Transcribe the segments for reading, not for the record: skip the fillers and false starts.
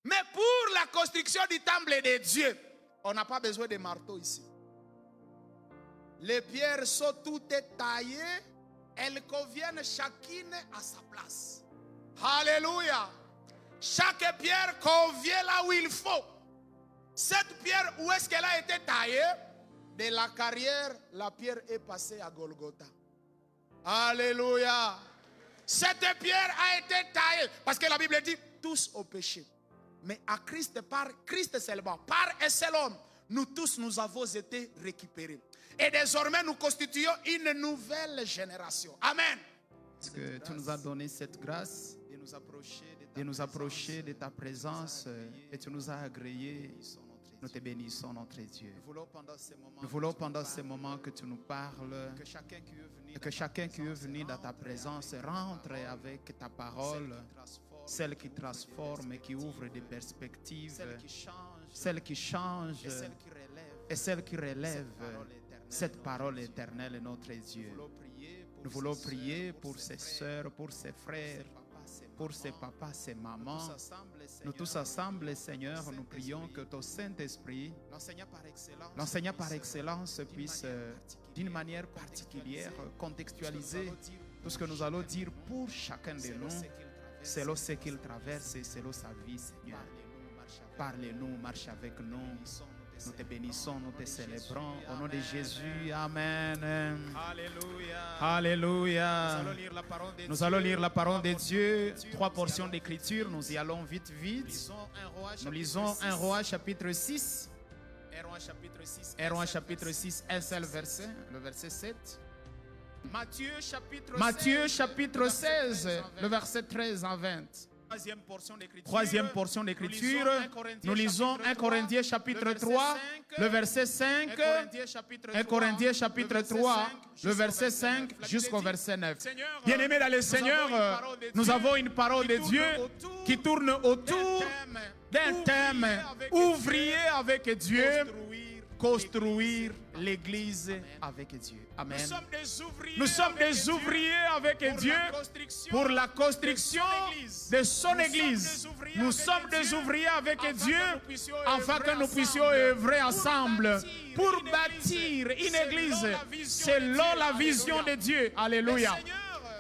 Mais pour la construction du temple de Dieu, on n'a pas besoin de marteau ici. Les pierres sont toutes taillées. Elles conviennent chacune à sa place. Alléluia. Chaque pierre convient là où il faut. Cette pierre, où est-ce qu'elle a été taillée? De la carrière, la pierre est passée à Golgotha. Alléluia. Cette pierre a été taillée. Parce que la Bible dit, tous au péché. Mais à Christ, par Christ seulement, par un seul homme, nous tous, nous avons été récupérés. Et désormais, nous constituons une nouvelle génération. Amen. Parce que tu nous as donné cette grâce de nous approcher de ta présence et tu nous as agréés. Nous te bénissons, notre Dieu. Nous voulons pendant ces moments que tu nous parles, et que chacun qui est venu dans ta présence rentre avec ta parole, celle qui transforme et qui ouvre des perspectives, celle qui change et celle qui relève cette parole éternelle, notre Dieu. Nous voulons prier pour ces sœurs, pour ces frères, pour ces papas, ces mamans. Nous tous ensemble, Seigneur, nous prions que ton Saint-Esprit, l'enseignant par excellence, puisse d'une manière particulière contextualiser tout ce que nous allons dire pour chacun de nous, selon ce qu'il traverse et selon sa vie, Seigneur. Parlez-nous, marche avec nous. Nous te bénissons, nous te célébrons. Au nom de Jésus, Amen. Alléluia. Alléluia. Nous allons lire la parole de Dieu. 3 portions d'écriture. Nous y allons vite. Nous lisons 1 Roi chapitre 6. 1 Roi chapitre 6, un seul verset, le verset 7. Matthieu chapitre 16, le verset 13 à 20. Troisième portion d'écriture, nous lisons 1 Corinthiens chapitre 3, le verset 5, 1 Corinthiens chapitre 3, le verset 5 jusqu'au verset 9. Bien-aimés dans le Seigneur, nous avons une parole de Dieu qui tourne autour d'un thème, ouvrier avec Dieu, construire l'église avec Dieu. Amen. Nous sommes des ouvriers avec Dieu pour la construction de son église. Nous sommes des ouvriers avec Dieu afin que nous puissions œuvrer ensemble pour bâtir une église selon la vision de Dieu. Alléluia.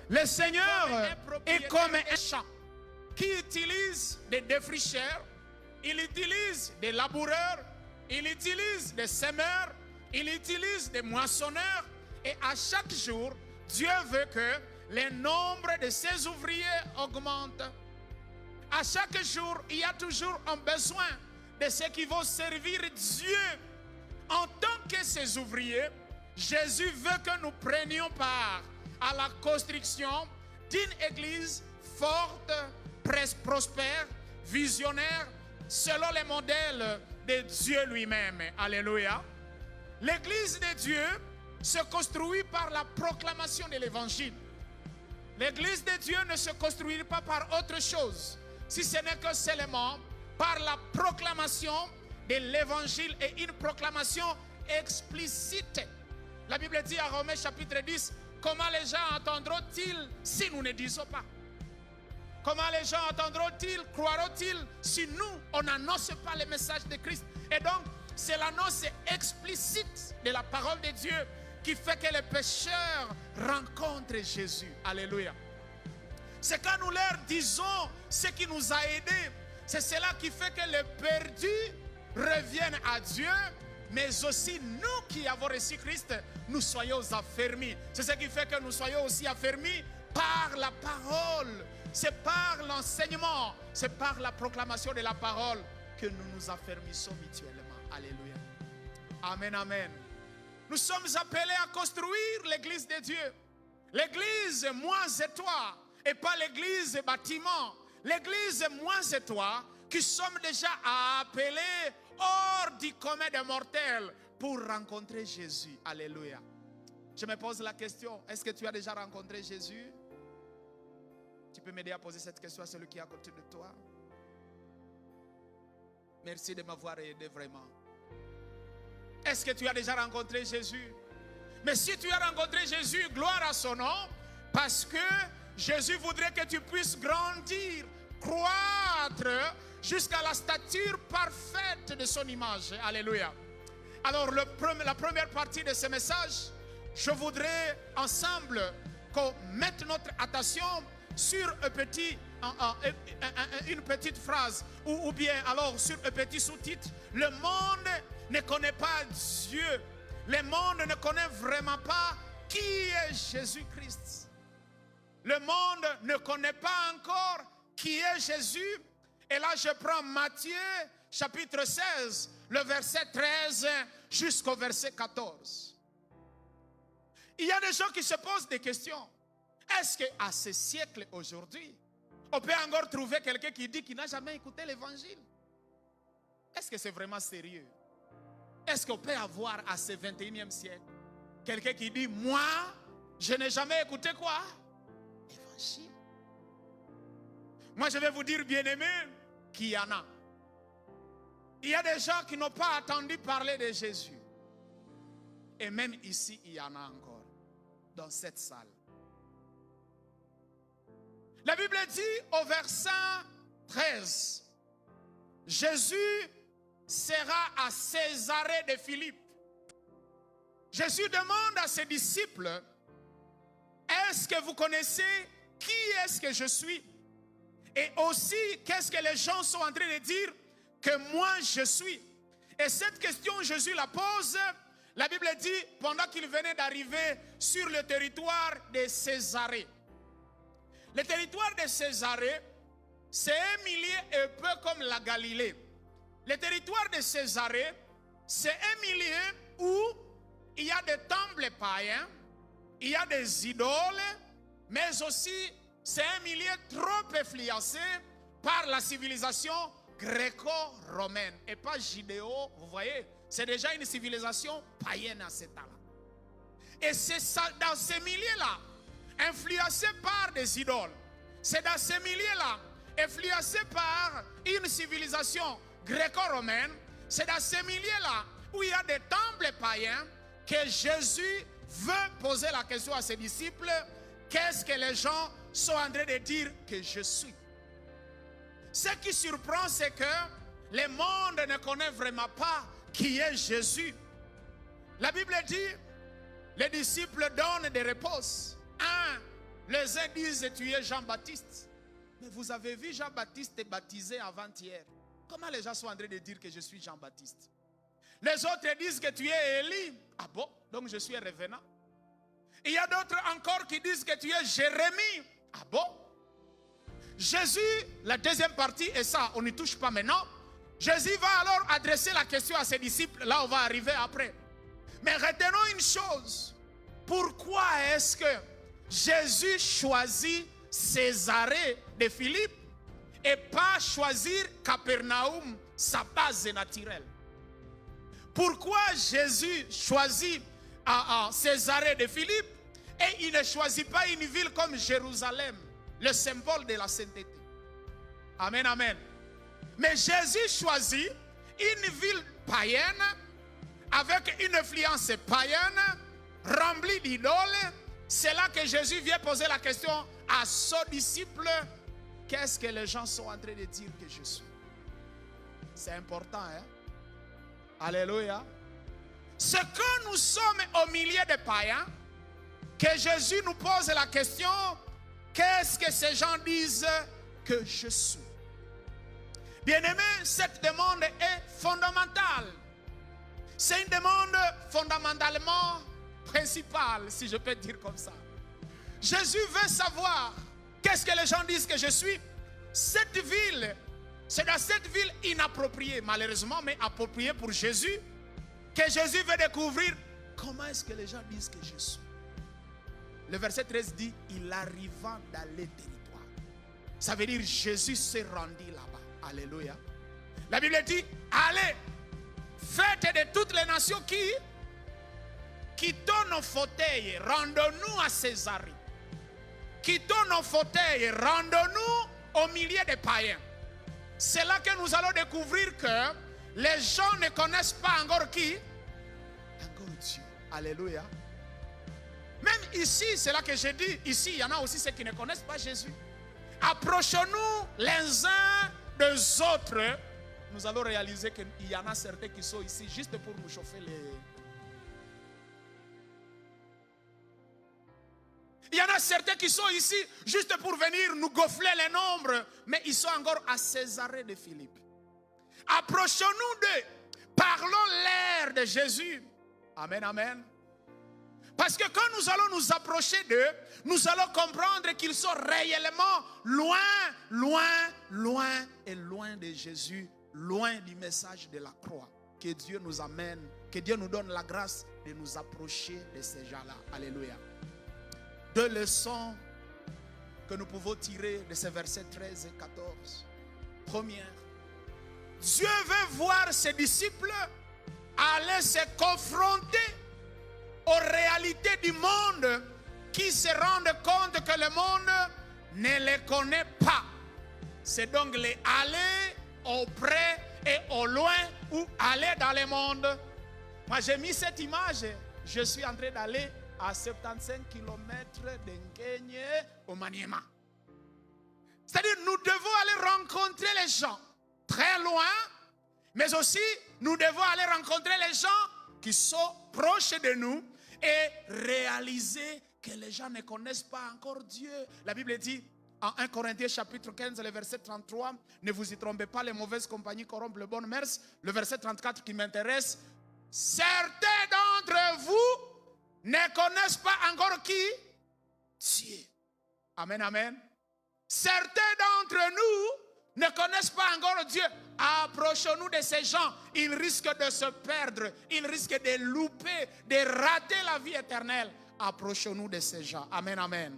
Le Seigneur est comme un champ qui utilise des défricheurs, il utilise des laboureurs, il utilise des semeurs, il utilise des moissonneurs. Et à chaque jour, Dieu veut que le nombre de ses ouvriers augmente. À chaque jour, il y a toujours un besoin de ceux qui vont servir Dieu. En tant que ses ouvriers, Jésus veut que nous prenions part à la construction d'une église forte, prospère, visionnaire, selon les modèles de Dieu lui-même. Alléluia. L'église de Dieu se construit par la proclamation de l'évangile. L'église de Dieu ne se construit pas par autre chose, si ce n'est que seulement par la proclamation de l'évangile et une proclamation explicite. La Bible dit à Romains chapitre 10, comment les gens entendront-ils si nous ne disons pas? Comment les gens entendront-ils, croiront-ils si nous, on n'annonce pas le message de Christ? Et donc, c'est l'annonce explicite de la parole de Dieu qui fait que les pécheurs rencontrent Jésus. Alléluia. C'est quand nous leur disons ce qui nous a aidés. C'est cela qui fait que les perdus reviennent à Dieu, mais aussi nous qui avons reçu Christ, nous soyons affermis. C'est ce qui fait que nous soyons aussi affermis par la parole. C'est par l'enseignement, c'est par la proclamation de la parole que nous nous affermissons mutuellement. Alléluia. Amen, amen. Nous sommes appelés à construire l'église de Dieu. L'église, moi et toi, et pas l'église bâtiment. L'église, moi et toi, qui sommes déjà appelés hors du commun des mortels pour rencontrer Jésus. Alléluia. Je me pose la question, est-ce que tu as déjà rencontré Jésus? Tu peux m'aider à poser cette question à celui qui est à côté de toi? Merci de m'avoir aidé vraiment. Est-ce que tu as déjà rencontré Jésus? Mais si tu as rencontré Jésus, gloire à son nom, parce que Jésus voudrait que tu puisses grandir, croître jusqu'à la stature parfaite de son image. Alléluia. Alors, la première partie de ce message, je voudrais ensemble qu'on mette notre attention sur une petite phrase ou bien alors sur un petit sous-titre. Le monde ne connaît pas Dieu. Le monde ne connaît vraiment pas qui est Jésus-Christ. Le monde ne connaît pas encore qui est Jésus. Et là, je prends Matthieu, chapitre 16, le verset 13 jusqu'au verset 14. Il y a des gens qui se posent des questions. Est-ce qu'à ce siècle aujourd'hui, on peut encore trouver quelqu'un qui dit qu'il n'a jamais écouté l'évangile? Est-ce que c'est vraiment sérieux? Est-ce qu'on peut avoir à ce 21e siècle quelqu'un qui dit, moi, je n'ai jamais écouté quoi? L'évangile. Moi, je vais vous dire, bien-aimé, qu'il y en a. Il y a des gens qui n'ont pas entendu parler de Jésus. Et même ici, il y en a encore, dans cette salle. La Bible dit au verset 13, Jésus sera à Césarée de Philippe. Jésus demande à ses disciples, est-ce que vous connaissez qui est-ce que je suis? Et aussi, qu'est-ce que les gens sont en train de dire que moi je suis? Et cette question, Jésus la pose. La Bible dit, pendant qu'il venait d'arriver sur le territoire de Césarée. Le territoire de Césarée, c'est un milieu un peu comme la Galilée. Le territoire de Césarée, c'est un milieu où il y a des temples païens, il y a des idoles, mais aussi c'est un milieu trop influencé par la civilisation gréco-romaine et pas judéo, vous voyez, c'est déjà une civilisation païenne à cet temps-là. Et c'est dans ces milieux-là, influencé par des idoles, c'est dans ces milieux-là, influencé par une civilisation gréco-romaine, c'est dans ces milieux-là où il y a des temples païens que Jésus veut poser la question à ses disciples, qu'est-ce que les gens sont en train de dire que je suis? Ce qui surprend, c'est que le monde ne connaît vraiment pas qui est Jésus. La Bible dit, les disciples donnent des réponses. Les uns disent, tu es Jean-Baptiste. Mais vous avez vu Jean-Baptiste baptisé avant-hier. Comment les gens sont en train de dire que je suis Jean-Baptiste? Les autres disent que tu es Élie. Ah bon? Donc je suis revenant. Il y a d'autres encore qui disent que tu es Jérémie. Ah bon? Jésus, la deuxième partie, et ça, on n'y touche pas maintenant. Jésus va alors adresser la question à ses disciples. Là, on va arriver après. Mais retenons une chose. Pourquoi est-ce que Jésus choisit Césarée de Philippe et pas choisir Capernaum, sa base naturelle? Pourquoi Jésus choisit Césarée de Philippe et il ne choisit pas une ville comme Jérusalem, le symbole de la sainteté? Amen, amen. Mais Jésus choisit une ville païenne avec une influence païenne remplie d'idoles. C'est là que Jésus vient poser la question à son disciple, qu'est-ce que les gens sont en train de dire que je suis? C'est important, hein? Alléluia. Ce que nous sommes au milieu des païens, que Jésus nous pose la question, qu'est-ce que ces gens disent que je suis? Bien-aimé, cette demande est fondamentale. C'est une demande fondamentalement principale, si je peux dire comme ça. Jésus veut savoir qu'est-ce que les gens disent que je suis. Cette ville, c'est dans cette ville inappropriée, malheureusement, mais appropriée pour Jésus, que Jésus veut découvrir comment est-ce que les gens disent que je suis. Le verset 13 dit, il arriva dans les territoires. Ça veut dire Jésus s'est rendu là-bas. Alléluia. La Bible dit, allez, faites de toutes les nations qui quittons nos fauteuils, rendons-nous à Césarée. Quittons nos fauteuils, rendons-nous au milieu des païens. C'est là que nous allons découvrir que les gens ne connaissent pas encore qui? Encore Dieu. Alléluia. Même ici, c'est là que j'ai dit, ici, il y en a aussi ceux qui ne connaissent pas Jésus. Approchons-nous les uns des autres, nous allons réaliser qu'il y en a certains qui sont ici juste pour nous chauffer les... Il y en a certains qui sont ici juste pour venir nous gonfler les nombres, mais ils sont encore à Césarée de Philippe. Approchons-nous d'eux, parlons l'air de Jésus. Amen, amen. Parce que quand nous allons nous approcher d'eux, nous allons comprendre qu'ils sont réellement loin, loin, loin et loin de Jésus, loin du message de la croix. Que Dieu nous amène, que Dieu nous donne la grâce de nous approcher de ces gens-là. Alléluia. Deux leçons que nous pouvons tirer de ces versets 13 et 14. Première, Dieu veut voir ses disciples aller se confronter aux réalités du monde, qui se rendent compte que le monde ne les connaît pas. C'est donc les aller au près et au loin, ou aller dans le monde. Moi j'ai mis cette image, je suis en train d'aller à 75 km d'Nkenye au Maniema. C'est-à-dire nous devons aller rencontrer les gens très loin, mais aussi nous devons aller rencontrer les gens qui sont proches de nous et réaliser que les gens ne connaissent pas encore Dieu. La Bible dit en 1 Corinthiens chapitre 15, le verset 33, ne vous y trompez pas, les mauvaises compagnies corrompent les bonnes mœurs. Le verset 34 qui m'intéresse, certains d'entre vous ne connaissent pas encore qui? Dieu. Amen, amen. Certains d'entre nous ne connaissent pas encore Dieu. Approchons-nous de ces gens. Ils risquent de se perdre. Ils risquent de louper, de rater la vie éternelle. Approchons-nous de ces gens. Amen, amen.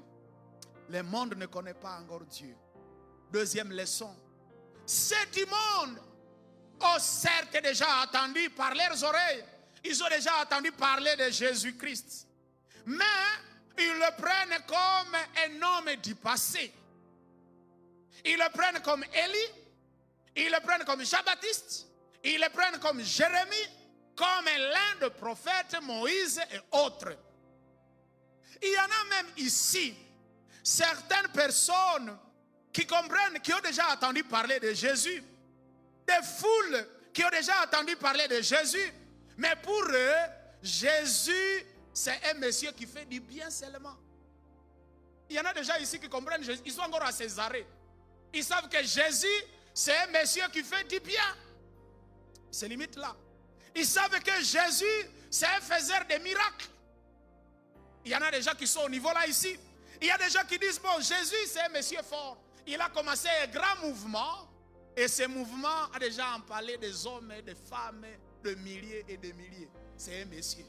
Le monde ne connaît pas encore Dieu. Deuxième leçon. Ceux du monde ont certes déjà entendu par leurs oreilles. Ils ont déjà entendu parler de Jésus-Christ. Mais ils le prennent comme un homme du passé. Ils le prennent comme Élie. Ils le prennent comme Jean-Baptiste. Ils le prennent comme Jérémie. Comme l'un des prophètes, Moïse et autres. Il y en a même ici certaines personnes qui comprennent, qui ont déjà entendu parler de Jésus. Des foules qui ont déjà entendu parler de Jésus. Mais pour eux, Jésus, c'est un monsieur qui fait du bien seulement. Il y en a déjà ici qui comprennent Jésus. Ils sont encore à Césarée. Ils savent que Jésus, c'est un monsieur qui fait du bien. C'est limite là. Ils savent que Jésus, c'est un faiseur de miracles. Il y en a déjà qui sont au niveau là ici. Il y a des gens qui disent, bon, Jésus, c'est un monsieur fort. Il a commencé un grand mouvement. Et ce mouvement a déjà empalé des hommes et des femmes, de milliers et de milliers. C'est un monsieur.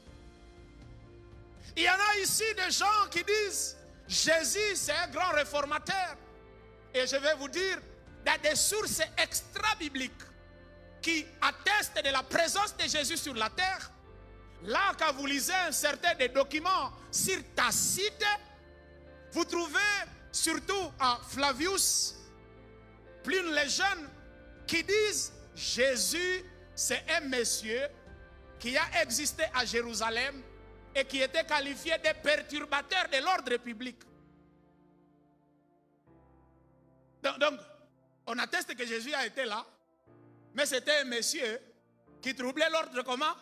Il y en a ici des gens qui disent, Jésus, c'est un grand réformateur. Et je vais vous dire, il y a des sources extra-bibliques qui attestent de la présence de Jésus sur la terre. Là, quand vous lisez un certain des documents sur Tacite, vous trouvez surtout à Flavius, Pline les jeunes, qui disent Jésus, c'est un monsieur qui a existé à Jérusalem et qui était qualifié de perturbateur de l'ordre public. Donc, on atteste que Jésus a été là, mais c'était un monsieur qui troublait l'ordre comment?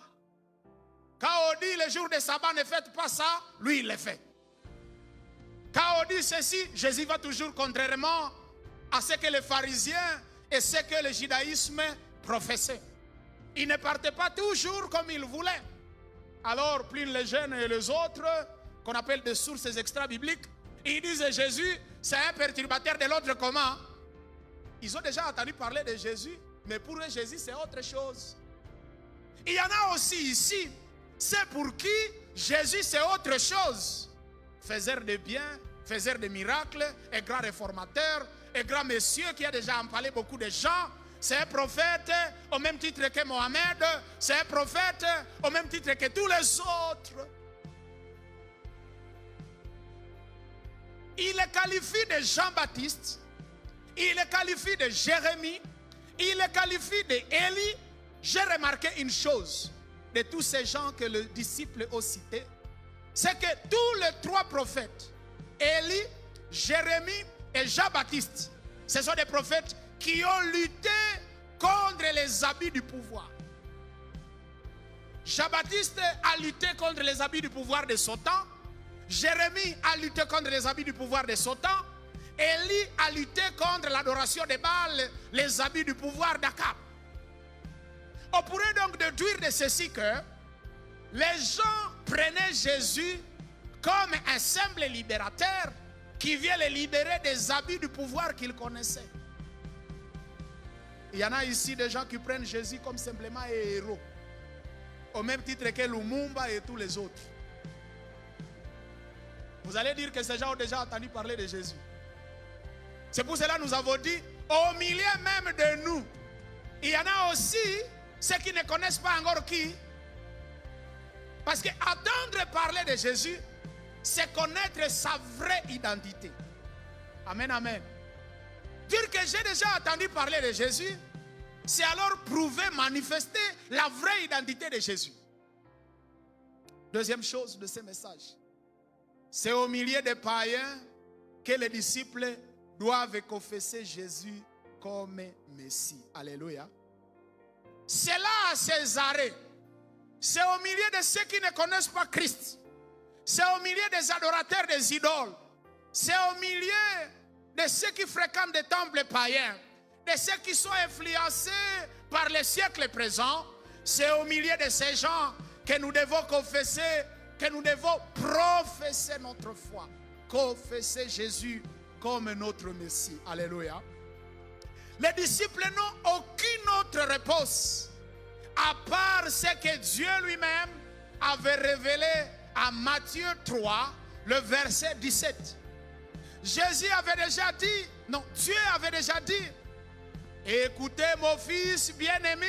Quand on dit le jour de sabbat ne faites pas ça, lui il le fait. Quand on dit ceci, Jésus va toujours contrairement à ce que les pharisiens et ce que le judaïsme professait. Il ne partait pas toujours comme il voulait. Alors, Pline les jeunes et les autres, qu'on appelle des sources extra-bibliques, ils disent Jésus, c'est un perturbateur de l'ordre comment? Ils ont déjà entendu parler de Jésus, mais pour eux, Jésus, c'est autre chose. Il y en a aussi ici, c'est pour qui Jésus, c'est autre chose. Faiseur de bien, faiseur de miracles, un grand réformateur, un grand monsieur qui a déjà empalé beaucoup de gens. C'est un prophète au même titre que Mohamed. C'est un prophète au même titre que tous les autres. Il le qualifie de Jean-Baptiste. Il le qualifie de Jérémie. Il le qualifie d'Élie. J'ai remarqué une chose de tous ces gens que le disciple a cités. C'est que tous les trois prophètes, Élie, Jérémie et Jean-Baptiste, ce sont des prophètes qui ont lutté contre les abus du pouvoir. Jean-Baptiste a lutté contre les abus du pouvoir de son temps. Jérémie a lutté contre les abus du pouvoir de son temps. Élie a lutté contre l'adoration des Baals, les abus du pouvoir d'Akab. On pourrait donc déduire de ceci que les gens prenaient Jésus comme un simple libérateur qui vient les libérer des abus du pouvoir qu'ils connaissaient. Il y en a ici des gens qui prennent Jésus comme simplement un héros, au même titre que Lumumba et tous les autres. Vous allez dire que ces gens ont déjà entendu parler de Jésus. C'est pour cela que nous avons dit, au milieu même de nous, il y en a aussi ceux qui ne connaissent pas encore qui. Parce qu'entendre parler de Jésus, c'est connaître sa vraie identité. Amen, amen. Dire que j'ai déjà entendu parler de Jésus, c'est alors prouver, manifester la vraie identité de Jésus. Deuxième chose de ce message, c'est au milieu des païens que les disciples doivent confesser Jésus comme Messie. Alléluia. C'est là à Césarée. C'est au milieu de ceux qui ne connaissent pas Christ. C'est au milieu des adorateurs des idoles. C'est au milieu de ceux qui fréquentent des temples païens, de ceux qui sont influencés par les siècles présents. C'est au milieu de ces gens que nous devons confesser, que nous devons professer notre foi. Confesser Jésus comme notre Messie. Alléluia. Les disciples n'ont aucune autre réponse à part ce que Dieu lui-même avait révélé à Matthieu 3, le verset 17. Jésus avait déjà dit, non, Dieu avait déjà dit, écoutez mon fils bien-aimé,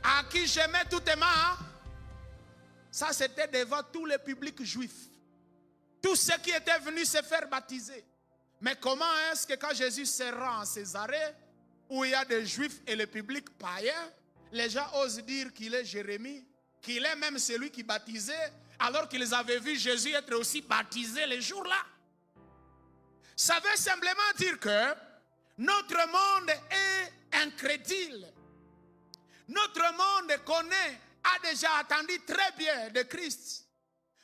à qui je mets toutes mes mains. Ça c'était devant tout le public juif. Tous ceux qui étaient venus se faire baptiser. Mais comment est-ce que quand Jésus se rend en Césarée, où il y a des juifs et le public païen, les gens osent dire qu'il est Jérémie, qu'il est même celui qui baptisait, alors qu'ils avaient vu Jésus être aussi baptisé les jours-là? Ça veut simplement dire que notre monde est incrédule. Notre monde connaît, a déjà entendu très bien de Christ.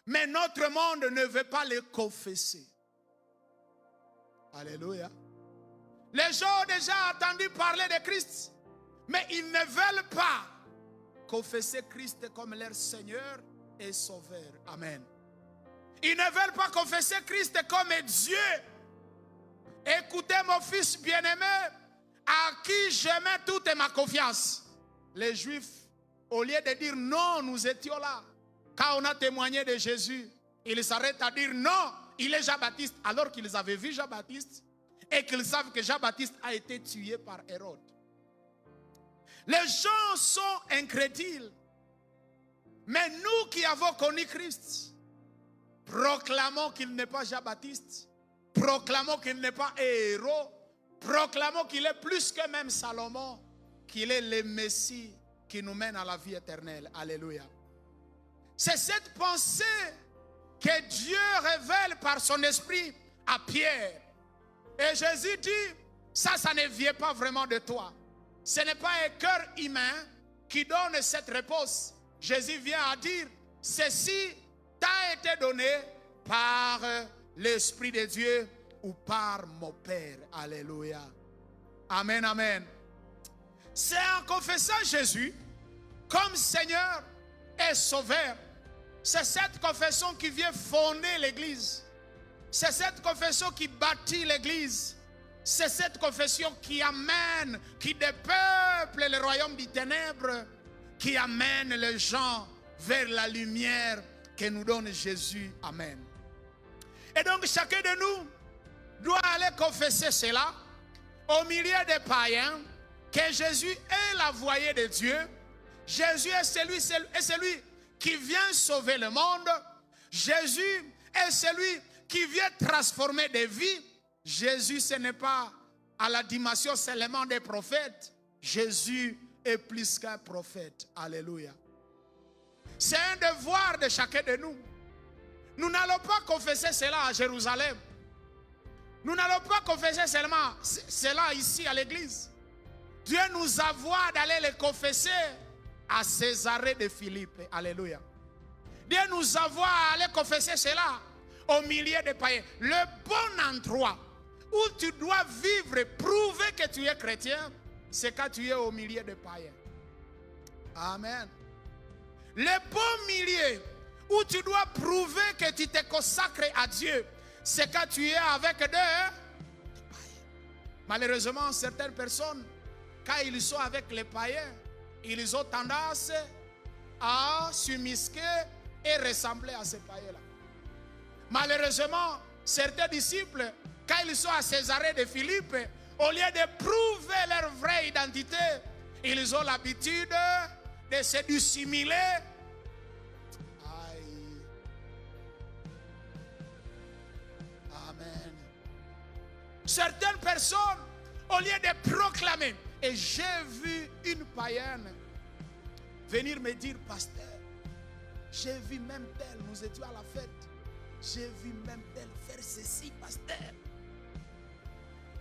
Mais notre monde ne veut pas le confesser. Alléluia. Les gens ont déjà entendu parler de Christ, mais ils ne veulent pas confesser Christ comme leur Seigneur et Sauveur. Amen. Ils ne veulent pas confesser Christ comme Dieu. Écoutez mon fils bien-aimé, à qui je mets toute ma confiance. Les Juifs, au lieu de dire non, nous étions là. Quand on a témoigné de Jésus, ils s'arrêtent à dire non, il est Jean-Baptiste, alors qu'ils avaient vu Jean-Baptiste et qu'ils savent que Jean-Baptiste a été tué par Hérode. Les gens sont incrédules. Mais nous qui avons connu Christ, proclamons qu'il n'est pas Jean-Baptiste, proclamons qu'il n'est pas héros, proclamons qu'il est plus que même Salomon, qu'il est le Messie qui nous mène à la vie éternelle. Alléluia. C'est cette pensée que Dieu révèle par son esprit à Pierre. Et Jésus dit, ça ne vient pas vraiment de toi. Ce n'est pas un cœur humain qui donne cette réponse. Jésus vient à dire, ceci t'a été donné par l'Esprit de Dieu ou par mon Père. Alléluia. Amen, amen. C'est en confessant Jésus comme Seigneur et Sauveur. C'est cette confession qui vient fonder l'Église. C'est cette confession qui bâtit l'Église. C'est cette confession qui amène, qui dépeuple le royaume des ténèbres, qui amène les gens vers la lumière que nous donne Jésus. Amen. Et donc chacun de nous doit aller confesser cela au milieu des païens, que Jésus est la voyée de Dieu. Jésus est celui qui vient sauver le monde. Jésus est celui qui vient transformer des vies. Jésus, ce n'est pas à la dimension seulement des prophètes. Jésus est plus qu'un prophète. Alléluia. C'est un devoir de chacun de nous. Nous n'allons pas confesser cela à Jérusalem. Nous n'allons pas confesser seulement cela ici à l'église. Dieu nous envoie d'aller les confesser à Césarée de Philippe. Alléluia. Dieu nous envoie à aller confesser cela au milieu des païens. Le bon endroit où tu dois vivre et prouver que tu es chrétien, c'est quand tu es au milieu des païens. Amen. Le bon milieu où tu dois prouver que tu te consacres à Dieu, c'est quand tu es avec des païens. Malheureusement, certaines personnes, quand ils sont avec les païens, ils ont tendance à s'immiscer et ressembler à ces païens-là. Malheureusement, certains disciples, quand ils sont à Césarée de Philippe, au lieu de prouver leur vraie identité, ils ont l'habitude de se dissimuler. Aïe. Amen. Certaines personnes, au lieu de proclamer, et j'ai vu une païenne venir me dire, pasteur, j'ai vu même tel, nous étions à la fête, j'ai vu même tel faire ceci, pasteur.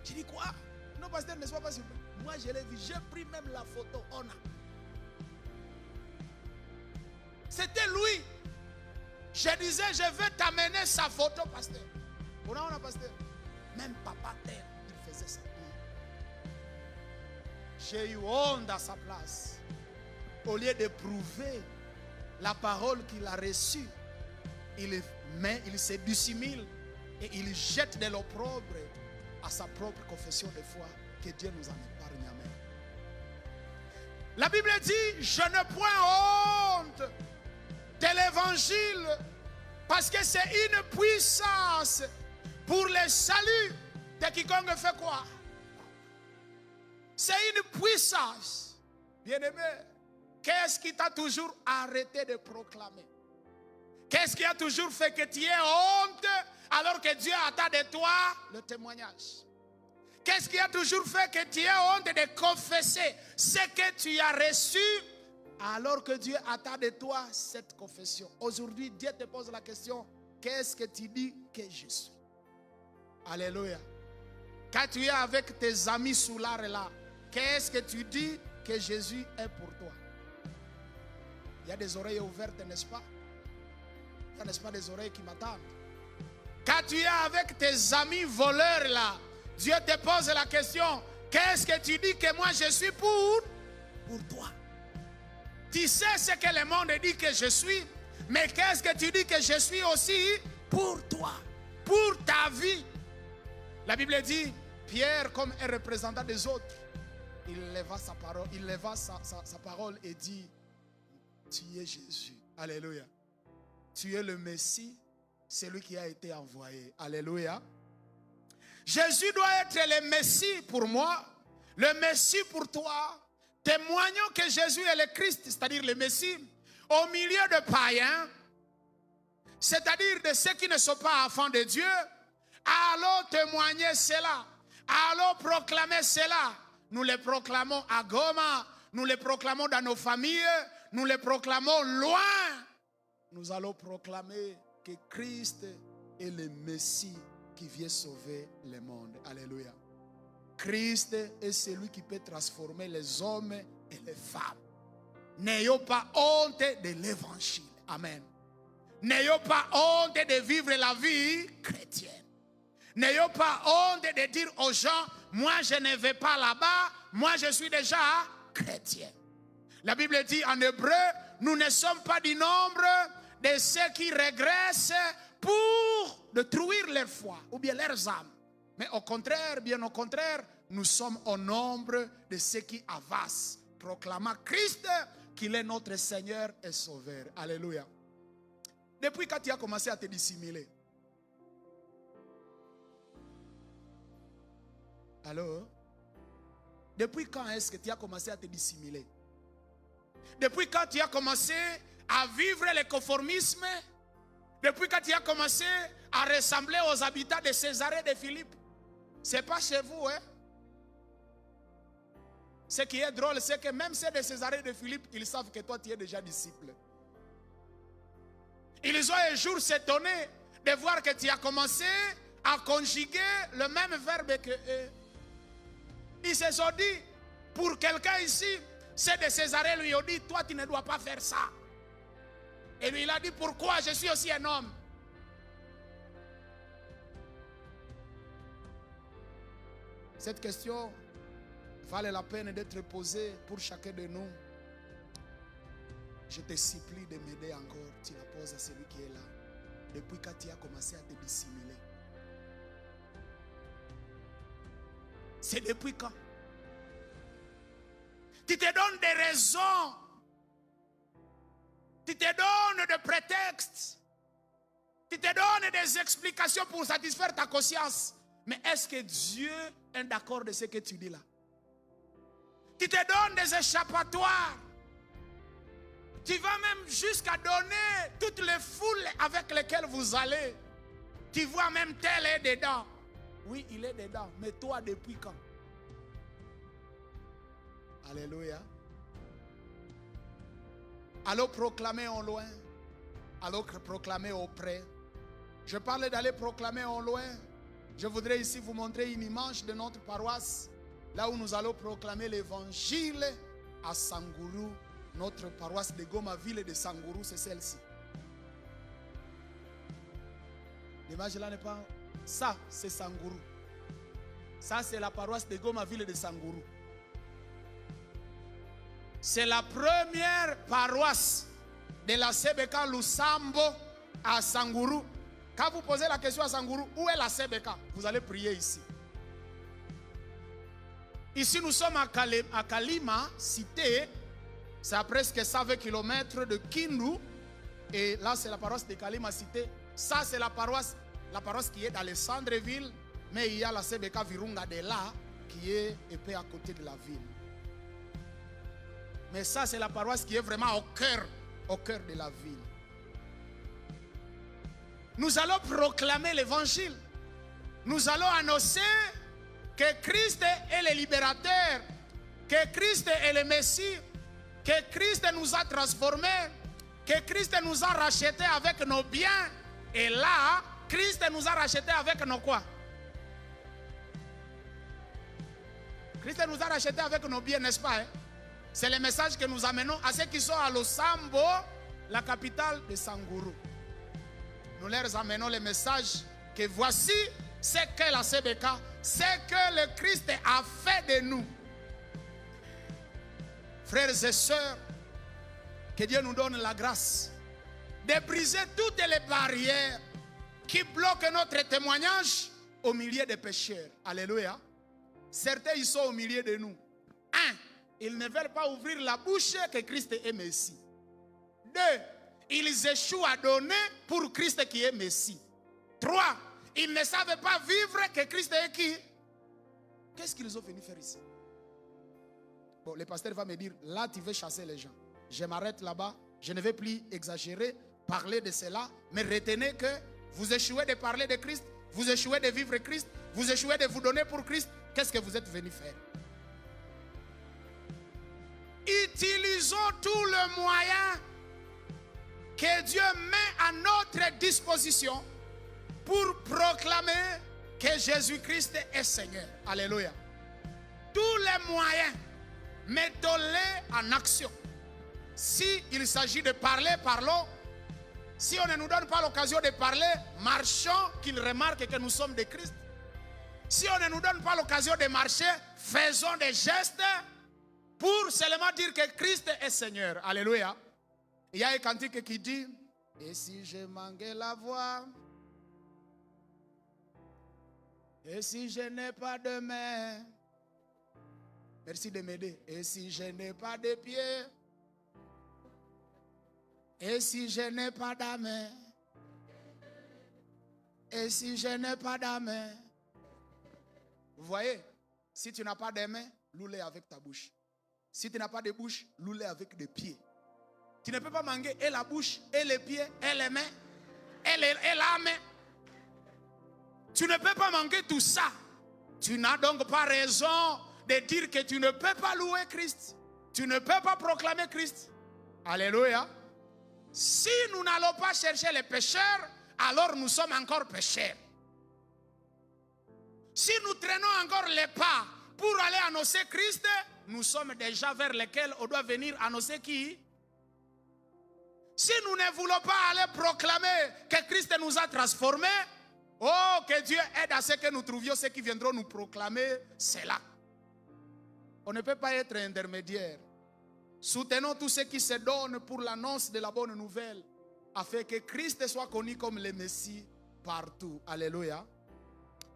Je dis quoi? Non, pasteur, ne sois pas surpris. Moi, je l'ai vu, j'ai pris même la photo. On a. C'était lui. Je disais, je vais t'amener sa photo, pasteur. On a, pasteur. Même papa terre, il faisait ça. J'ai eu honte à sa place. Au lieu de prouver la parole qu'il a reçue, il se dissimule et il jette de l'opprobre à sa propre confession de foi. Que Dieu nous en épargne. Amen. La Bible dit, je ne point honte de l'évangile parce que c'est une puissance pour le salut de quiconque fait quoi? C'est une puissance. Bien-aimé, qu'est-ce qui t'a toujours arrêté de proclamer? Qu'est-ce qui a toujours fait que tu aies honte alors que Dieu attend de toi le témoignage? Qu'est-ce qui a toujours fait que tu aies honte de confesser ce que tu as reçu alors que Dieu attend de toi cette confession? Aujourd'hui, Dieu te pose la question, qu'est-ce que tu dis que je suis? Alléluia. Quand tu es avec tes amis sous l'arbre là, qu'est-ce que tu dis que Jésus est pour toi? Il y a des oreilles ouvertes, n'est-ce pas? Il y a, n'est-ce pas, des oreilles qui m'attendent. Quand tu es avec tes amis voleurs là, Dieu te pose la question, qu'est-ce que tu dis que moi je suis pour toi? Tu sais ce que le monde dit que je suis, mais qu'est-ce que tu dis que je suis aussi pour toi, pour ta vie? La Bible dit, Pierre, comme un représentant des autres, il leva sa parole et dit, tu es Jésus. Alléluia. Tu es le Messie, celui qui a été envoyé. Alléluia. Jésus doit être le Messie pour moi, le Messie pour toi. Témoignons que Jésus est le Christ, c'est-à-dire le Messie, au milieu de païens, c'est-à-dire de ceux qui ne sont pas enfants de Dieu. Allons témoigner cela, allons proclamer cela. Nous le proclamons à Goma, nous le proclamons dans nos familles, nous le proclamons loin. Nous allons proclamer que Christ est le Messie qui vient sauver le monde. Alléluia. Christ est celui qui peut transformer les hommes et les femmes. N'ayons pas honte de l'évangile. Amen. N'ayons pas honte de vivre la vie chrétienne. N'ayons pas honte de dire aux gens, moi je ne vais pas là-bas, moi je suis déjà chrétien. La Bible dit en hébreu, nous ne sommes pas du nombre de ceux qui régressent pour détruire leur foi ou bien leurs âmes. Mais au contraire, bien au contraire, nous sommes au nombre de ceux qui avancent, proclamant Christ qu'il est notre Seigneur et Sauveur. Alléluia. Depuis quand tu as commencé à te dissimuler? Alors, depuis quand est-ce que tu as commencé à te dissimuler? Depuis quand tu as commencé à vivre le conformisme? Depuis quand tu as commencé à ressembler aux habitants de Césarée de Philippe? Ce n'est pas chez vous, hein? Ce qui est drôle, c'est que même ceux de Césarée de Philippe, ils savent que toi, tu es déjà disciple. Ils ont un jour s'étonné de voir que tu as commencé a conjugué le même verbe que eux. Ils se sont dit, pour quelqu'un ici, c'est de Césarée lui ont dit, toi tu ne dois pas faire ça. Et lui il a dit, pourquoi? Je suis aussi un homme. Cette question vale la peine d'être posée pour chacun de nous. Je te supplie de m'aider encore. Tu la poses à celui qui est là. Depuis quand tu as commencé à te dissimuler? C'est depuis quand? Tu te donnes des raisons. Tu te donnes des prétextes. Tu te donnes des explications pour satisfaire ta conscience. Mais est-ce que Dieu est d'accord de ce que tu dis là? Tu te donnes des échappatoires. Tu vas même jusqu'à donner toutes les foules avec lesquelles vous allez. Tu vois même tel est dedans. Oui, il est dedans. Mais toi, depuis quand? Alléluia. Allons proclamer au loin. Allons proclamer auprès. Je parle d'aller proclamer au loin. Je voudrais ici vous montrer une image de notre paroisse. Là où nous allons proclamer l'évangile à Sangourou. Notre paroisse de Goma, ville de Sangourou, c'est celle-ci. L'image là n'est pas... Ça, c'est Sangourou. Ça, c'est la paroisse de Goma, ville de Sangourou. C'est la première paroisse de la CBK Lusambo à Sangourou. Quand vous posez la question à Sangourou, où est la CBK? Vous allez prier ici. Ici, nous sommes à Kalima, cité. C'est à presque 120 km de Kindu. Et là, c'est la paroisse de Kalima cité. Ça, c'est la paroisse qui est dans le centre-ville. Mais il y a la CBK Virunga de là, qui est un peu à côté de la ville. Mais ça, c'est la paroisse qui est vraiment au cœur de la ville. Nous allons proclamer l'évangile. Nous allons annoncer que Christ est le libérateur, que Christ est le Messie, que Christ nous a transformés, que Christ nous a rachetés avec nos biens. Et là, Christ nous a rachetés avec nos quoi? Christ nous a rachetés avec nos biens, n'est-ce pas? Hein? C'est le message que nous amenons à ceux qui sont à Losambo, la capitale de Sangourou. Nous leur amenons le message que voici ce que la CBK, ce que le Christ a fait de nous. Frères et sœurs, que Dieu nous donne la grâce de briser toutes les barrières qui bloquent notre témoignage au milieu des pécheurs. Alléluia. Certains, ils sont au milieu de nous. 1. Ils ne veulent pas ouvrir la bouche que Christ est Messie. 2. Ils échouent à donner pour Christ qui est Messie. 3. Ils ne savent pas vivre que Christ est qui? Qu'est-ce qu'ils ont venu faire ici? Bon, le pasteur va me dire, là tu veux chasser les gens. Je m'arrête là-bas, je ne vais plus exagérer, parler de cela, mais retenez que vous échouez de parler de Christ, vous échouez de vivre Christ, vous échouez de vous donner pour Christ. Qu'est-ce que vous êtes venu faire? Utilisons tous les moyens que Dieu met à notre disposition pour proclamer que Jésus-Christ est Seigneur. Alléluia. Tous les moyens, mettons-les en action. Si il s'agit de parler, parlons. Si on ne nous donne pas l'occasion de parler, marchons, qu'il remarque que nous sommes de Christ. Si on ne nous donne pas l'occasion de marcher, faisons des gestes pour seulement dire que Christ est Seigneur. Alléluia. Il y a un cantique qui dit, et si je manquais la voix, et si je n'ai pas de main, merci de m'aider, et si je n'ai pas de pieds, et si je n'ai pas d'âme, et si je n'ai pas d'âme. Vous voyez, si tu n'as pas de main, loue-les avec ta bouche. Si tu n'as pas de bouche, loue-les avec des pieds. Tu ne peux pas manquer et la bouche, et les pieds, et les mains, et l'âme. Tu ne peux pas manquer tout ça. Tu n'as donc pas raison de dire que tu ne peux pas louer Christ. Tu ne peux pas proclamer Christ. Alléluia. Si nous n'allons pas chercher les pécheurs, alors nous sommes encore pécheurs. Si nous traînons encore les pas pour aller annoncer Christ, nous sommes déjà vers lesquels on doit venir annoncer qui? Si nous ne voulons pas aller proclamer que Christ nous a transformés, oh, que Dieu aide à ce que nous trouvions ceux qui viendront nous proclamer cela. On ne peut pas être intermédiaire. Soutenons tous ceux qui se donnent pour l'annonce de la bonne nouvelle, afin que Christ soit connu comme le Messie partout. Alléluia.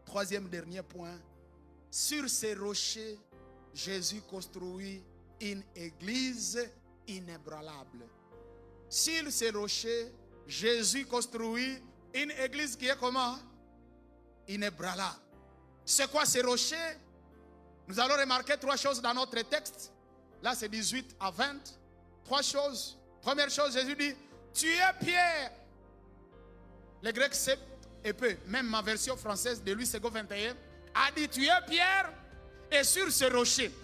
Troisième dernier point. Sur ces rochers, Jésus construit une église inébranlable. Sur ces rochers, Jésus construit une église qui est comment? Inébranlable. C'est quoi ces rochers? Nous allons remarquer trois choses dans notre texte. Là, c'est 18 à 20. Trois choses. Première chose, Jésus dit, tu es Pierre. Le grec, c'est épée. Même ma version française de Louis II 21 a dit, tu es Pierre et sur ce rocher.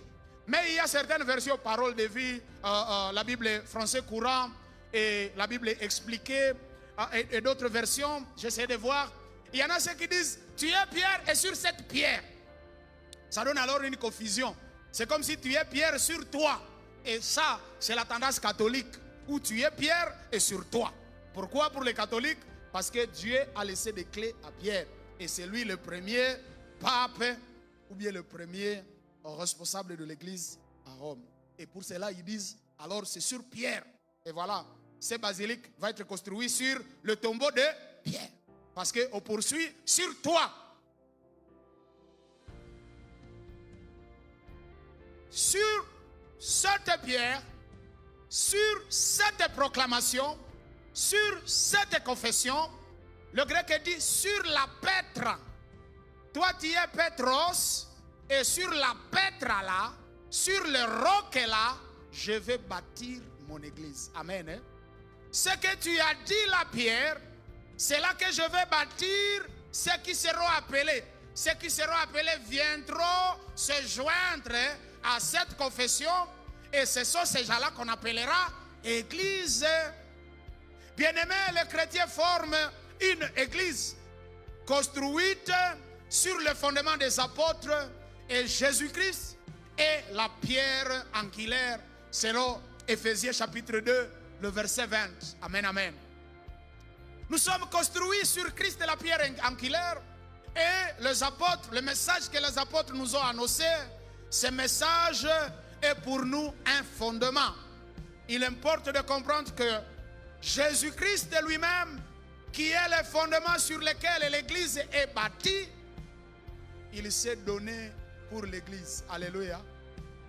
Mais il y a certaines versions, paroles de vie, la Bible français courant et la Bible expliquée et d'autres versions. J'essaie de voir. Il y en a ceux qui disent, tu es Pierre et sur cette pierre. Ça donne alors une confusion. C'est comme si tu es Pierre sur toi. Et ça, c'est la tendance catholique, où tu es Pierre et sur toi. Pourquoi pour les catholiques? Parce que Dieu a laissé des clés à Pierre. Et c'est lui le premier pape, ou bien le premier responsable de l'église à Rome. Et pour cela, ils disent, alors c'est sur Pierre. Et voilà, ce basilique va être construit sur le tombeau de Pierre. Parce qu'on poursuit sur toi. Sur cette pierre, sur cette proclamation, sur cette confession, le grec dit sur la Pètre. Toi tu es Pétros, et sur la Pètre là, sur le roc là, je vais bâtir mon église. Amen. Hein? Ce que tu as dit la pierre, c'est là que je vais bâtir ceux qui seront appelés. Ceux qui seront appelés viendront se joindre à cette confession, et ce sont ces gens-là qu'on appellera église. Bien-aimés, les chrétiens forment une église construite sur le fondement des apôtres et Jésus-Christ et la pierre angulaire, selon Éphésiens chapitre 2, le verset 20. Amen, amen. Nous sommes construits sur Christ et la pierre angulaire, et les apôtres, le message que les apôtres nous ont annoncé, ce message est pour nous un fondement. Il importe de comprendre que Jésus-Christ lui-même, qui est le fondement sur lequel l'Église est bâtie, il s'est donné pour l'Église. Alléluia.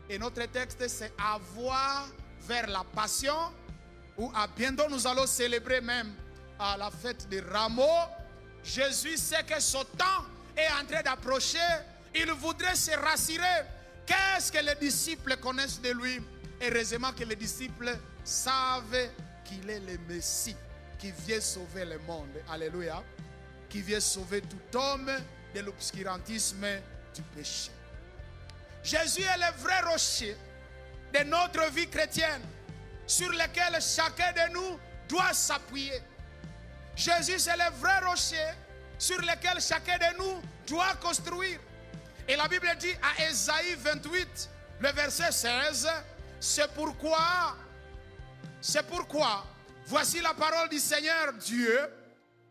Et notre texte, c'est à voir vers la passion, où à bientôt nous allons célébrer même à la fête des rameaux. Jésus sait que son temps est en train d'approcher. Il voudrait se rassurer. Qu'est-ce que les disciples connaissent de lui? Heureusement que les disciples savent qu'il est le Messie qui vient sauver le monde. Alléluia. Qui vient sauver tout homme de l'obscurantisme du péché. Jésus est le vrai rocher de notre vie chrétienne, sur lequel chacun de nous doit s'appuyer. Jésus est le vrai rocher sur lequel chacun de nous doit construire. Et la Bible dit à Ésaïe 28, le verset 16, c'est pourquoi, voici la parole du Seigneur Dieu,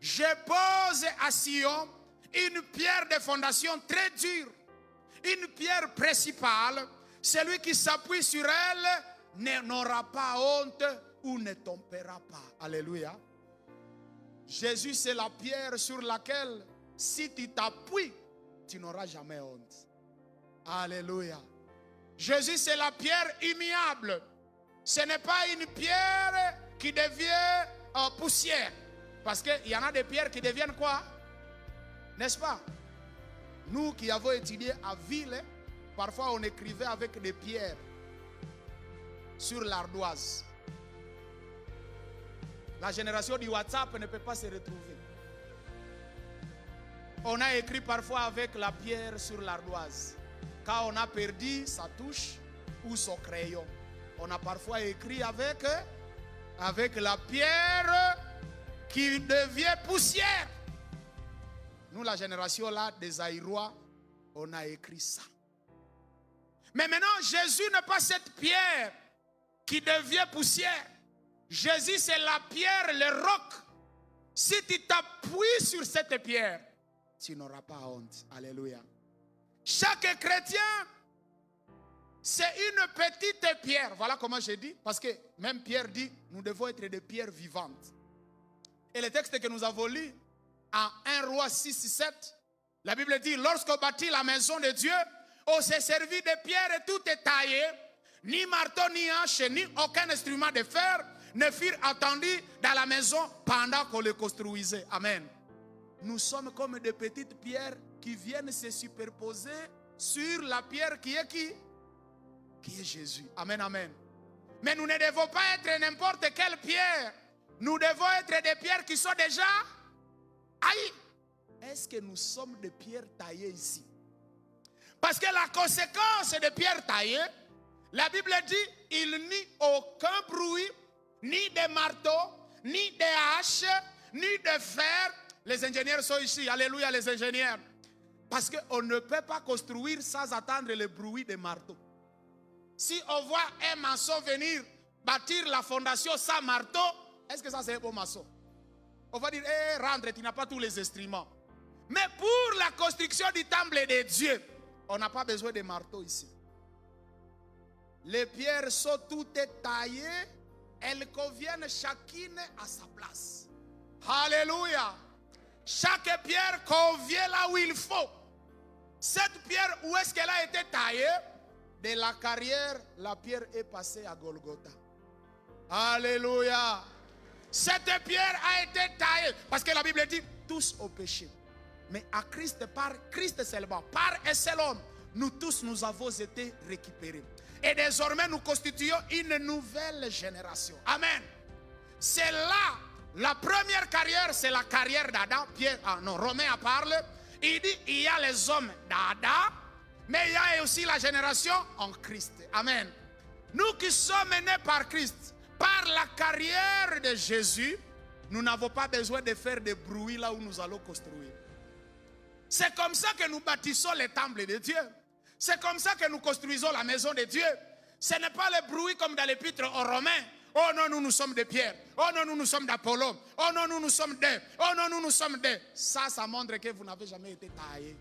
je pose à Sion une pierre de fondation très dure, une pierre principale. Celui qui s'appuie sur elle n'aura pas honte ou ne tombera pas. Alléluia. Jésus, c'est la pierre sur laquelle, si tu t'appuies, tu n'auras jamais honte. Alléluia. Jésus, c'est la pierre immuable. Ce n'est pas une pierre qui devient poussière. Parce qu'il y en a des pierres qui deviennent quoi? N'est-ce pas? Nous qui avons étudié à Ville, parfois on écrivait avec des pierres sur l'ardoise. La génération du WhatsApp ne peut pas se retrouver. On a écrit parfois avec la pierre sur l'ardoise. Quand on a perdu sa touche ou son crayon, on a parfois écrit avec la pierre qui devient poussière. Nous, la génération là des Aïrois, On a écrit ça. Mais maintenant, Jésus n'est pas cette pierre qui devient poussière. Jésus, c'est la pierre, le roc. Si tu t'appuies sur cette pierre, tu n'auras pas honte. Alléluia. Chaque chrétien, c'est une petite pierre. Voilà comment j'ai dit. Parce que même Pierre dit, nous devons être des pierres vivantes. Et le texte que nous avons lu, en 1 Roi 6-7, la Bible dit, lorsqu'on bâtit la maison de Dieu, on s'est servi de pierres et tout est taillé. Ni marteau, ni hache, ni aucun instrument de fer ne furent attendus dans la maison pendant qu'on le construisait. Amen. Nous sommes comme des petites pierres qui viennent se superposer sur la pierre qui est qui? Qui est Jésus. Amen, amen. Mais nous ne devons pas être n'importe quelle pierre. Nous devons être des pierres qui sont déjà taillées. Est-ce que nous sommes des pierres taillées ici? Parce que la conséquence des pierres taillées, la Bible dit, il n'y a aucun bruit, ni de marteau, ni de hache, ni de fer. Les ingénieurs sont ici. Alléluia, les ingénieurs. Parce qu'on ne peut pas construire sans attendre le bruit des marteaux. Si on voit un maçon venir bâtir la fondation sans marteau, est-ce que ça c'est un bon maçon? On va dire, rentre, tu n'as pas tous les instruments. Mais pour la construction du temple de Dieu, on n'a pas besoin de marteau ici. Les pierres sont toutes taillées, elles conviennent chacune à sa place. Alléluia. Chaque pierre convient là où il faut. Cette pierre, où est-ce qu'elle a été taillée? De la carrière, la pierre est passée à Golgotha. Alléluia. Cette pierre a été taillée. Parce que la Bible dit, tous au péché. Mais à Christ, par Christ seulement, par un seul homme, nous tous nous avons été récupérés. Et désormais, nous constituons une nouvelle génération. Amen. C'est là, la première carrière, c'est la carrière d'Adam. Romain parle. Il dit, il y a les hommes d'Adam, mais il y a aussi la génération en Christ. Amen. Nous qui sommes nés par Christ, par la carrière de Jésus, nous n'avons pas besoin de faire de bruit là où nous allons construire. C'est comme ça que nous bâtissons les temples de Dieu. C'est comme ça que nous construisons la maison de Dieu. Ce n'est pas le bruit comme dans l'épître aux Romains. Oh non, nous sommes de Pierre. Oh non, nous sommes d'Apollon. Oh non, nous sommes d'eux. Oh non, nous sommes d'eux. Ça montre que vous n'avez jamais été taillé.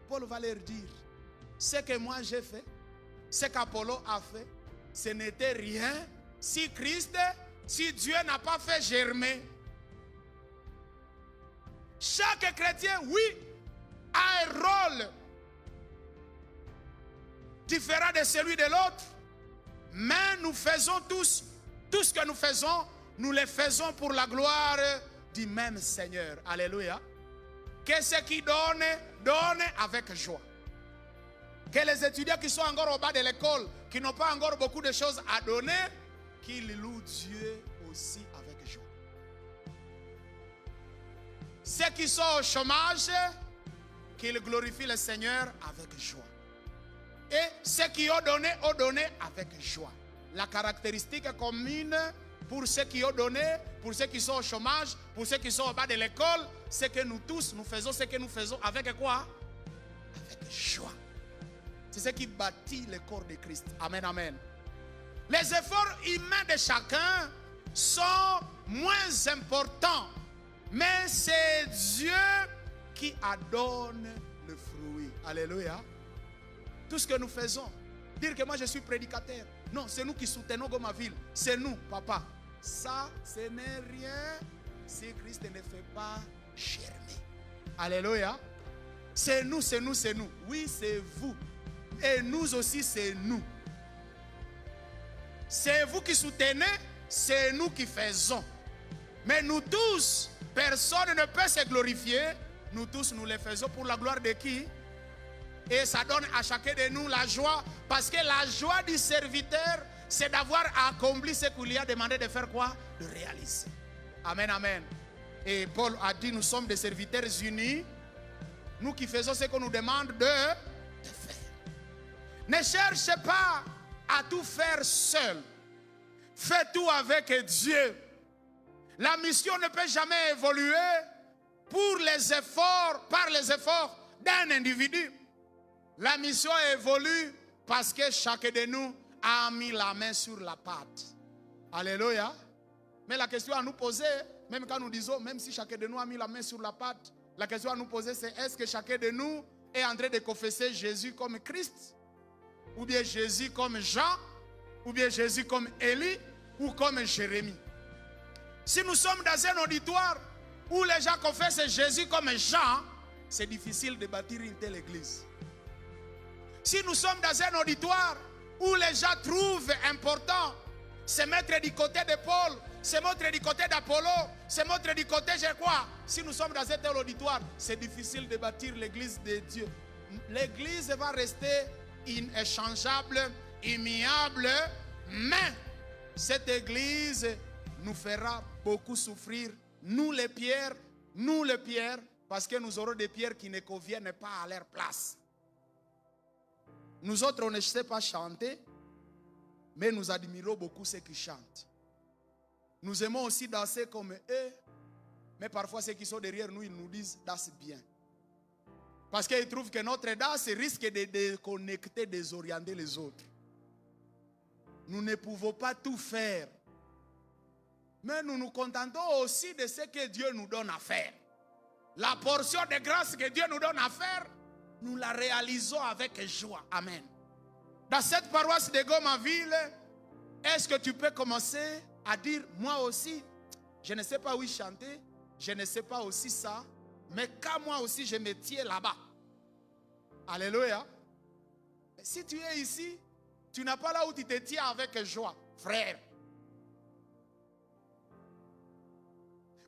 Paul va leur dire, ce que moi j'ai fait, ce qu'Apollon a fait, ce n'était rien si Christ, si Dieu n'a pas fait germer. Chaque chrétien, oui, a un rôle différent de celui de l'autre, mais nous faisons tous, tout ce que nous faisons, nous le faisons pour la gloire du même Seigneur. Alléluia. Que ceux qui donnent, donnent avec joie. Que les étudiants qui sont encore au bas de l'école, qui n'ont pas encore beaucoup de choses à donner, qu'ils louent Dieu aussi avec joie. Ceux qui sont au chômage, qu'ils glorifient le Seigneur avec joie. Et ceux qui ont donné avec joie. La caractéristique commune pour ceux qui ont donné, pour ceux qui sont au chômage, pour ceux qui sont au bas de l'école, c'est que nous tous, nous faisons ce que nous faisons avec quoi? Avec joie. C'est ce qui bâtit le corps de Christ. Amen, amen. Les efforts humains de chacun sont moins importants. Mais c'est Dieu qui adonne le fruit. Alléluia. Tout ce que nous faisons, dire que moi je suis prédicateur. Non, c'est nous qui soutenons Gomaville. C'est nous, papa. Ça, ce n'est rien si Christ ne fait pas germer. Alléluia. C'est nous, c'est nous, c'est nous. Oui, c'est vous. Et nous aussi, c'est nous. C'est vous qui soutenez, c'est nous qui faisons. Mais nous tous, personne ne peut se glorifier. Nous tous, nous le faisons pour la gloire de qui? Et ça donne à chacun de nous la joie. Parce que la joie du serviteur, c'est d'avoir accompli ce qu'il lui a demandé de faire quoi? De réaliser. Amen, amen. Et Paul a dit, nous sommes des serviteurs unis. Nous qui faisons ce qu'on nous demande de faire. Ne cherchez pas à tout faire seul. Fais tout avec Dieu. La mission ne peut jamais évoluer pour les efforts, par les efforts d'un individu. La mission évolue parce que chacun de nous a mis la main sur la pâte. Alléluia. Mais la question à nous poser, même quand nous disons, même si chacun de nous a mis la main sur la pâte, la question à nous poser c'est, est-ce que chacun de nous est en train de confesser Jésus comme Christ? Ou bien Jésus comme Jean? Ou bien Jésus comme Élie? Ou comme Jérémie? Si nous sommes dans un auditoire où les gens confessent Jésus comme Jean, c'est difficile de bâtir une telle église. Si nous sommes dans un auditoire où les gens trouvent important se mettre du côté de Paul, se mettre du côté d'Apollo, se mettre du côté je crois, si nous sommes dans un tel auditoire, c'est difficile de bâtir l'église de Dieu. L'église va rester inéchangeable, immuable, mais cette église nous fera beaucoup souffrir, nous les pierres, parce que nous aurons des pierres qui ne conviennent pas à leur place. Nous autres, on ne sait pas chanter, mais nous admirons beaucoup ceux qui chantent. Nous aimons aussi danser comme eux, mais parfois ceux qui sont derrière nous, ils nous disent « danse bien ». Parce qu'ils trouvent que notre danse risque de déconnecter, désorienter les autres. Nous ne pouvons pas tout faire. Mais nous nous contentons aussi de ce que Dieu nous donne à faire. La portion de grâce que Dieu nous donne à faire, nous la réalisons avec joie. Amen. Dans cette paroisse de Goma-Ville, est-ce que tu peux commencer à dire, moi aussi, je ne sais pas où chanter, je ne sais pas aussi ça, mais quand moi aussi je me tiens là-bas. Alléluia. Si tu es ici, tu n'as pas là où tu te tiens avec joie, frère.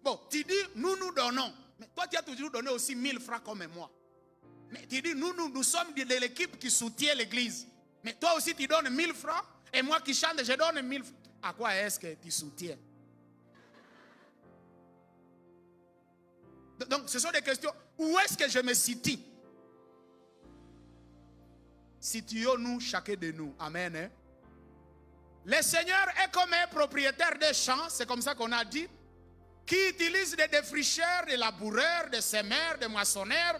Bon, tu dis, nous nous donnons. Mais toi, tu as toujours donné aussi 1000 francs comme moi. Mais tu dis, nous sommes de l'équipe qui soutient l'église. Mais toi aussi, tu donnes 1000 francs. Et moi qui chante, je donne 1000 francs. À quoi est-ce que tu soutiens? Donc, ce sont des questions. Où est-ce que je me situe? Situons-nous chacun de nous. Amen. Hein? Le Seigneur est comme un propriétaire des champs. C'est comme ça qu'on a dit. Qui utilise des défricheurs, des laboureurs, des semeurs, des moissonneurs.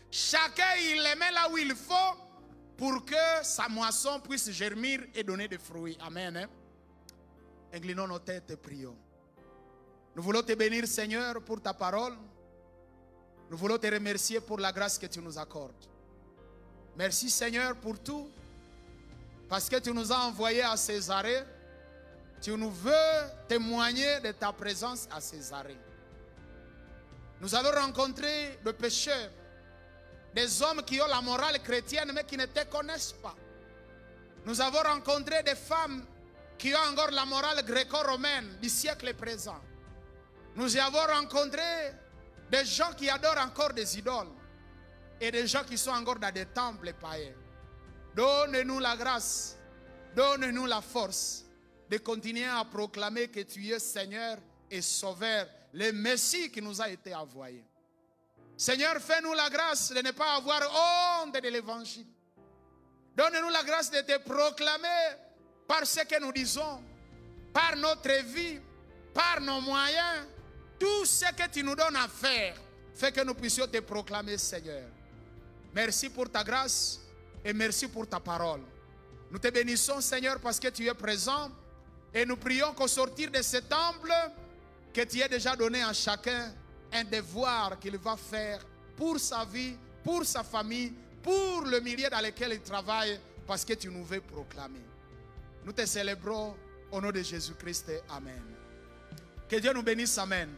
Chacun, il les met là où il faut pour que sa moisson puisse germir et donner des fruits. Amen. Hein? Inclinons nos têtes et prions. Nous voulons te bénir, Seigneur, pour ta parole. Nous voulons te remercier pour la grâce que tu nous accordes. Merci, Seigneur, pour tout. Parce que tu nous as envoyés à Césarée. Tu nous veux témoigner de ta présence à Césarée. Nous allons rencontrer des pécheurs, des hommes qui ont la morale chrétienne mais qui ne te connaissent pas. Nous avons rencontré des femmes qui ont encore la morale gréco-romaine du siècle présent. Nous y avons rencontré des gens qui adorent encore des idoles et des gens qui sont encore dans des temples païens. Donne-nous la grâce, donne-nous la force de continuer à proclamer que tu es Seigneur et Sauveur, le Messie qui nous a été envoyé. Seigneur, fais-nous la grâce de ne pas avoir honte de l'évangile. Donne-nous la grâce de te proclamer par ce que nous disons, par notre vie, par nos moyens, tout ce que tu nous donnes à faire, fait que nous puissions te proclamer, Seigneur. Merci pour ta grâce et merci pour ta parole. Nous te bénissons, Seigneur, parce que tu es présent. Et nous prions qu'au sortir de ce temple, que tu aies déjà donné à chacun un devoir qu'il va faire pour sa vie, pour sa famille, pour le milieu dans lequel il travaille, parce que tu nous veux proclamer. Nous te célébrons au nom de Jésus-Christ. Amen. Que Dieu nous bénisse. Amen.